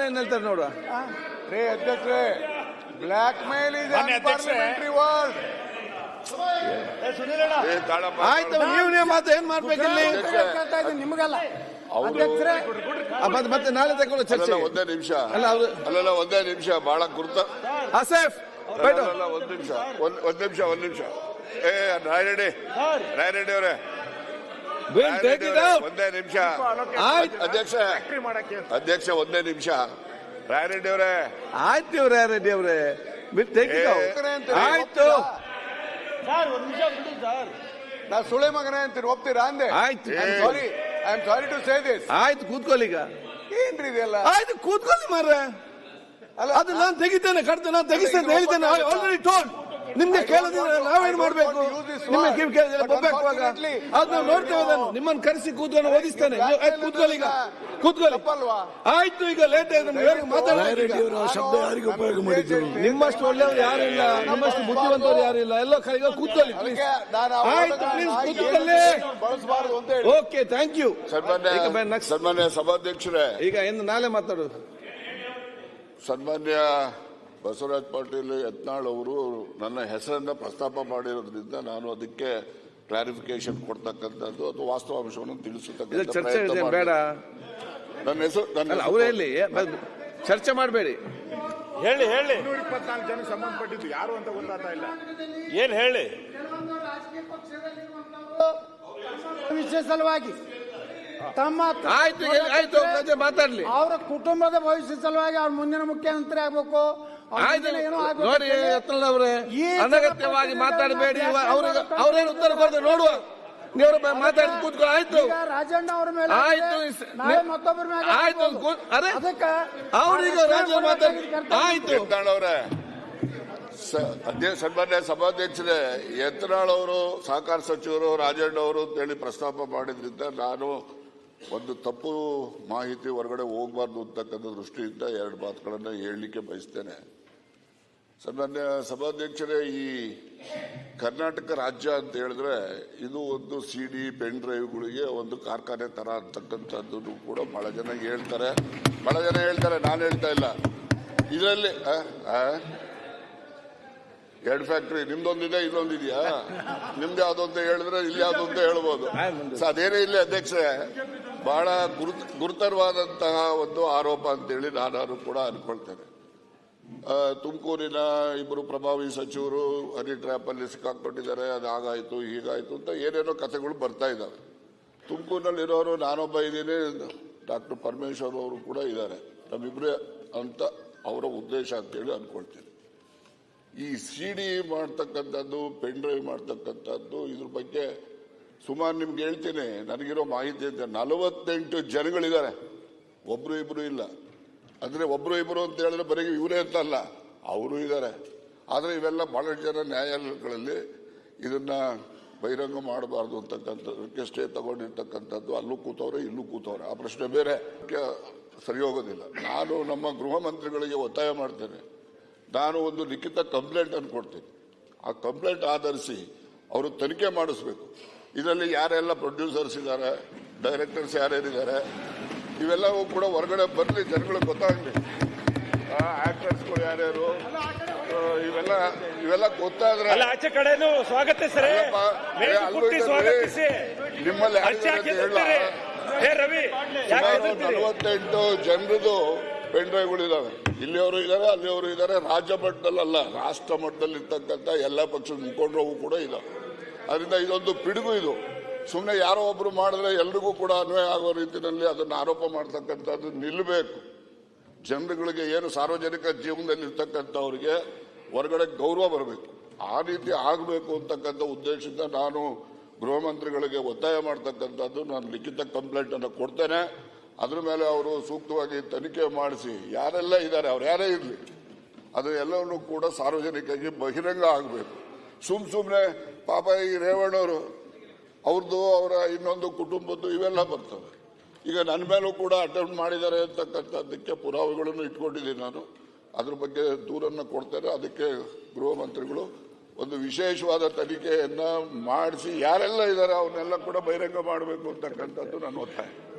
ಏನ್ ಹೇಳ್ತಾರೆ ನೋಡುವ. ರೇ ಅಧ್ಯಕ್ಷರೇ, blackmail is parliamentary word. ಆಯ್ತು, ನೀವು ಮಾತು ಏನ್ ಮಾಡ್ಬೇಕಿಲ್ಲಿ ನಿಮಗಲ್ಲ ಮತ್ತೆ ನಾಳೆ ತಗೊಳ್ಳೋ ಚರ್ಚೆ. ಒಂದೇ ನಿಮಿಷ ಅಲ್ಲ ಒಂದೇ ನಿಮಿಷ ಬಹಳ ಗುರುತ. ಆಸೇಫ್ ಒಂದ್ ನಿಮಿಷ ರಾಯರೆಡ್ಡಿ ಅವರೇ, ಒಂದೇ ನಿಮಿಷ ಅಧ್ಯಕ್ಷ ಒಂದೇ ನಿಮಿಷ. ರಾಯರೆಡ್ಡಿ ಅವರೇ ಆಯ್ತು, ರಾಯರೆಡ್ಡಿ ಅವರೇ ಆಯ್ತು. ನಾ ಸುಳೆ ಮಗನೇ ಅಂತೀರಿ, ಒಪ್ತೀರಾ ಅಂದೆ? ಆಯ್ತು, sorry, I am sorry to say this. ಆಯ್ತು, ಕೂತ್ಕೊಳ್ಳಿ ಈಗ. ಏನ್ರಿ ಇದೆಲ್ಲ? ಆಯ್ತು, ಕೂತ್ಕೊಳ್ಳಿ ಮಾರ್ರೆ. ಅದು ನಾನು ತೆಗಿತೇನೆ, ಕಡ್ತೇನೆ, ನಾನು ತೆಗಿಸ್ತೇನೆ ಹೇಳಿದ್ದೇನೆ. Already told. ನಿಮ್ಗೆ ಕೇಳೋದಿಲ್ಲ, ನಾವೇನ್ ಮಾಡ್ಬೇಕು? ನಿಮ್ಮ ಕಿವಿ ಕೇಳಿದ್ರೆ ಬೊಬ್ಬಾಗುವಾಗ ಅದು ನಾವು ನೋಡ್ತೇವೆ. ಅದನ್ನು ನಿಮ್ಮನ್ನು ಕರೆಸಿ ಕೂತ್ಕೊಂಡು ಓದಿಸ್ತೇನೆ. ಕೂತ್ಕೊಳ್ಳಿ ಈಗ, ಕೂತ್ಕೊಳ್ಳಿ. ಆಯ್ತು, ಈಗ ಲೇಟ್ ಆಯ್ತು, ಮಾತಾಡಿ. ಶಬ್ದ ಯಾರಿಗೆ ಉಪಯೋಗ ಮಾಡಿದ್ರು? ನಿಮ್ಮಷ್ಟು ಒಳ್ಳೆಯವರು ಯಾರಿಲ್ಲ, ನಿಮ್ಮಷ್ಟು ಬುದ್ಧಿವಂತರು ಯಾರಿಲ್ಲ. ಎಲ್ಲ ಈಗ ಕೂತ್ಕೊಳ್ಳಿ ಪ್ಲೀಸ್. ಆಯ್ತು, ಪ್ಲೀಸ್ ಕೂತ್ಕೊಳ್ಳಿ. ಬಳಸಬಾರದು ಅಂತ ಹೇಳಿ. Okay, thank you. ಸನ್ಮಾನ್ಯ ಸಭಾಧ್ಯಕ್ಷರೇ, ಈಗ ಎಂದು ನಾಳೆ ಮಾತಾಡೋದು. ಸನ್ಮಾನ್ಯ ಬಸವರಾಜ ಪಾಟೀಲ್ ಯತ್ನಾಳ್ ಅವರು ನನ್ನ ಹೆಸರನ್ನ ಪ್ರಸ್ತಾಪ ಮಾಡಿರೋದ್ರಿಂದ ನಾನು ಅದಕ್ಕೆ ಕ್ಲಾರಿಫಿಕೇಶನ್ ಕೊಡ್ತಕ್ಕಂಥದ್ದು ಅಥವಾ ವಾಸ್ತವಾಂಶವನ್ನು ತಿಳಿಸತಕ್ಕಂಥ ಚರ್ಚೆ ಬೇಡ. ನನ್ನ ಹೆಸರು ಅವರೇ ಹೇಳಿ, ಚರ್ಚೆ ಮಾಡಬೇಡಿ. ಹೇಳಿ 224 ಜನ ಸಂಬಂಧಪಟ್ಟಿದ್ದು ಯಾರು ಅಂತ ಗೊತ್ತಾಗ್ತಾ ಇಲ್ಲ. ಏನ್ ಹೇಳಿ ವಿಷಯ ಸಲುವಾಗಿ ತಮ್ಮ ಆಯ್ತು ಮಾತಾಡ್ಲಿ. ಅವರ ಕುಟುಂಬದ ಭವಿಷ್ಯ ಸಲುವಾಗಿ ಅವ್ರ ಮುಂದಿನ ಮುಖ್ಯಮಂತ್ರಿ ಆಗ್ಬೇಕು. ನೋಡಿ ಯತ್ನಾಳ್ ಅವರೇ, ಅನಗತ್ಯವಾಗಿ ಮಾತಾಡಬೇಡಿ. ಅವ್ರೇನು ಉತ್ತರ ಕೊಡ್ತಾರೆ ನೋಡುವ. ನೀವು ಮಾತಾಡಿ ಕೂತ್ಕೊ. ಆಯ್ತು, ರಾಜಣ್ಣ ಅವರ ಮೇಲೆ ಆಯ್ತು, ಮತ್ತೊಬ್ಬರ ಮೇಲೆ ಆಯ್ತು. ಅದಕ್ಕೆ ಅವ್ರೀಗ ರಾಜ ಮಾತಾಡಿ. ಆಯ್ತು, ಯತ್ನಾಳ್ ಅವರೇ, ಸನ್ಮಾನ್ಯ ಸಭಾಧ್ಯಕ್ಷರೇ, ಯತ್ನಾಳ್ ಅವರು ಸಹಕಾರ ಸಚಿವರು ರಾಜಣ್ಣ ಅವರು ಅಂತೇಳಿ ಪ್ರಸ್ತಾಪ ಮಾಡಿದ್ರಿಂದ ನಾನು ಒಂದು ತಪ್ಪು ಮಾಹಿತಿ ಹೊರಗಡೆ ಹೋಗಬಾರ್ದು ಅಂತಕ್ಕಂಥ ದೃಷ್ಟಿಯಿಂದ 2 ಮಾತುಗಳನ್ನು ಹೇಳಲಿಕ್ಕೆ ಬಯಸ್ತೇನೆ. ಸನ್ಮಾನ್ಯ ಸಭಾಧ್ಯಕ್ಷರೇ, ಈ ಕರ್ನಾಟಕ ರಾಜ್ಯ ಅಂತ ಹೇಳಿದ್ರೆ ಇದು ಒಂದು CD ಪೆನ್ ಡ್ರೈವ್ಗಳಿಗೆ ಒಂದು ಕಾರ್ಖಾನೆ ತರ ಅಂತಕ್ಕಂಥದ್ದು ಕೂಡ ಬಹಳ ಜನ ಹೇಳ್ತಾರೆ. ನಾನು ಹೇಳ್ತಾ ಇಲ್ಲ. ಇದರಲ್ಲಿ 2 ಫ್ಯಾಕ್ಟ್ರಿ, ನಿಮ್ದೊಂದಿದೆ, ಇನ್ನೊಂದಿದೆಯಾ? ನಿಮ್ದು ಯಾವ್ದು ಅಂತ ಹೇಳಿದ್ರೆ ಇಲ್ಲಿ ಯಾವ್ದು ಅಂತ ಹೇಳ್ಬೋದು. ಅದೇನೇ ಇಲ್ಲಿ ಅಧ್ಯಕ್ಷರೇ, ಬಹಳ ಗುರುತರವಾದಂತಹ ಒಂದು ಆರೋಪ ಅಂತೇಳಿ ನಾನು ಕೂಡ ಅನ್ಕೊಳ್ತೇನೆ. ತುಮಕೂರಿನ 2 ಪ್ರಭಾವಿ ಸಚಿವರು ಹನಿ ಟ್ರ್ಯಾಪ್ ಅಲ್ಲಿ ಸಿಕ್ಕಾಕೊಂಡಿದ್ದಾರೆ, ಅದು ಹಾಗಾಯ್ತು ಹೀಗಾಯ್ತು ಅಂತ ಏನೇನೋ ಕಥೆಗಳು ಬರ್ತಾ ಇದ್ದಾವೆ. ತುಮಕೂರಿನಲ್ಲಿರೋರು ನಾನೊಬ್ಬ ಇದ್ದೀನಿ, ಡಾಕ್ಟರ್ ಪರಮೇಶ್ವರ್ ಅವರು ಕೂಡ ಇದ್ದಾರೆ, ನಮ್ಮಿಬ್ರೇ ಅಂತ ಅವರ ಉದ್ದೇಶ ಅಂತೇಳಿ ಅನ್ಕೊಳ್ತೀನಿ. ಈ CD ಮಾಡ್ತಕ್ಕಂಥದ್ದು, ಪೆನ್ ಡ್ರೈವ್ ಮಾಡ್ತಕ್ಕಂಥದ್ದು, ಇದ್ರ ಬಗ್ಗೆ ಸುಮಾರು ನಿಮ್ಗೆ ಹೇಳ್ತೀನಿ. ನನಗಿರೋ ಮಾಹಿತಿ ಅಂತ 48 ಜನಗಳಿದ್ದಾರೆ, ಒಬ್ರು ಇಬ್ರು ಇಲ್ಲ. ಅಂದ್ರೆ ಒಬ್ರು ಇಬ್ರು ಅಂತ ಹೇಳಿದ್ರೆ ಬರೀ ಇವರೇ ಅಂತಲ್ಲ, ಅವರು ಇದ್ದಾರೆ. ಆದ್ರೆ ಇವೆಲ್ಲ ಬಹಳಷ್ಟು ಜನ ನ್ಯಾಯಾಲಯಗಳಲ್ಲಿ ಇದನ್ನ ಬಹಿರಂಗ ಮಾಡಬಾರ್ದು ಅಂತಕ್ಕಂಥದ್ದಕ್ಕೆ ಸ್ಟೇ ತಗೊಂಡಿರ್ತಕ್ಕಂಥದ್ದು. ಅಲ್ಲೂ ಕೂತವ್ರೆ, ಇಲ್ಲೂ ಕೂತವ್ರೆ, ಆ ಪ್ರಶ್ನೆ ಬೇರೆ, ಸರಿ ಹೋಗೋದಿಲ್ಲ. ನಾನು ನಮ್ಮ ಗೃಹ ಮಂತ್ರಿಗಳಿಗೆ ಒತ್ತಾಯ ಮಾಡ್ತೇನೆ. ನಾನು ಒಂದು ಲಿಖಿತ ಕಂಪ್ಲೇಂಟ್ ಅನ್ನು ಕೊಡ್ತೀನಿ. ಆ ಕಂಪ್ಲೇಂಟ್ ಆಧರಿಸಿ ಅವರು ತನಿಖೆ ಮಾಡಿಸ್ಬೇಕು. ಇದರಲ್ಲಿ ಯಾರೆಲ್ಲ ಪ್ರೊಡ್ಯೂಸರ್ಸ್ ಇದ್ದಾರೆ, ಡೈರೆಕ್ಟರ್ಸ್ ಯಾರ್ಯಾರಿದ್ದಾರೆ, ಇವೆಲ್ಲವೂ ಕೂಡ ಹೊರಗಡೆ ಬರಲಿ, ಜನಗಳಿಗೆ ಗೊತ್ತಾಗಲಿ. ಆಕ್ಟರ್ಸ್ಗಳು ಯಾರ್ಯಾರು, ಇವೆಲ್ಲ ಗೊತ್ತಾದ್ರೆ ನಿಮ್ಮಲ್ಲಿ 48 ಜನರದು ಪೆನ್ ಡ್ರೈವ್ಗಳಿದ್ದಾವೆ. ಇಲ್ಲಿಯವರು ಇದ್ದಾರೆ, ಅಲ್ಲಿಯವರು ಇದ್ದಾರೆ. ರಾಜ್ಯ ಮಟ್ಟದಲ್ಲ, ರಾಷ್ಟ್ರ ಮಟ್ಟದಲ್ಲಿ ಇರ್ತಕ್ಕಂಥ ಎಲ್ಲ ಪಕ್ಷದ ಮುಖಂಡರು ಕೂಡ ಇದ್ದಾವೆ. ಅದರಿಂದ ಇದೊಂದು ಪಿಡುಗು. ಇದು ಸುಮ್ಮನೆ ಯಾರೋ ಒಬ್ರು ಮಾಡಿದ್ರೆ ಎಲ್ರಿಗೂ ಕೂಡ ಅನ್ವಯ ಆಗೋ ರೀತಿಯಲ್ಲಿ ಅದನ್ನು ಆರೋಪ ಮಾಡ್ತಕ್ಕಂಥದ್ದು ನಿಲ್ಲಬೇಕು. ಜನರುಗಳಿಗೆ ಏನು ಸಾರ್ವಜನಿಕ ಜೀವನದಲ್ಲಿ ಇರ್ತಕ್ಕಂಥವ್ರಿಗೆ ಹೊರಗಡೆ ಗೌರವ ಬರಬೇಕು. ಆ ರೀತಿ ಆಗಬೇಕು ಅಂತಕ್ಕಂಥ ಉದ್ದೇಶದಿಂದ ನಾನು ಗೃಹ ಮಂತ್ರಿಗಳಿಗೆ ಒತ್ತಾಯ ಮಾಡ್ತಕ್ಕಂಥದ್ದು. ನಾನು ಲಿಖಿತ ಕಂಪ್ಲೇಂಟ್ ಅನ್ನು ಕೊಡ್ತೇನೆ. ಅದ್ರ ಮೇಲೆ ಅವರು ಸೂಕ್ತವಾಗಿ ತನಿಖೆ ಮಾಡಿಸಿ ಯಾರೆಲ್ಲ ಇದ್ದಾರೆ, ಅವ್ರು ಯಾರೇ ಇರಲಿ, ಅದು ಎಲ್ಲವನ್ನೂ ಕೂಡ ಸಾರ್ವಜನಿಕರಿಗೆ ಬಹಿರಂಗ ಆಗಬೇಕು. ಸುಮ್ಮನೆ ಪಾಪ ಈ ರೇವಣ್ಣವರು ಅವ್ರದ್ದು, ಅವರ ಇನ್ನೊಂದು ಕುಟುಂಬದ್ದು ಇವೆಲ್ಲ ಬರ್ತವೆ. ಈಗ ನನ್ನ ಮೇಲೂ ಕೂಡ ಅಟೆಂಪ್ಟ್ ಮಾಡಿದ್ದಾರೆ ಅಂತಕ್ಕಂಥದ್ದಕ್ಕೆ ಪುರಾವೆಗಳನ್ನು ಇಟ್ಕೊಂಡಿದ್ದೀನಿ ನಾನು. ಅದ್ರ ಬಗ್ಗೆ ದೂರನ್ನು ಕೊಡ್ತೇನೆ. ಅದಕ್ಕೆ ಗೃಹ ಮಂತ್ರಿಗಳು ಒಂದು ವಿಶೇಷವಾದ ತನಿಖೆಯನ್ನ ಮಾಡಿಸಿ ಯಾರೆಲ್ಲ ಇದ್ದಾರೆ ಅವನ್ನೆಲ್ಲ ಕೂಡ ಬಹಿರಂಗ ಮಾಡಬೇಕು ಅಂತಕ್ಕಂಥದ್ದು ನನ್ನ ಒತ್ತಾಯ.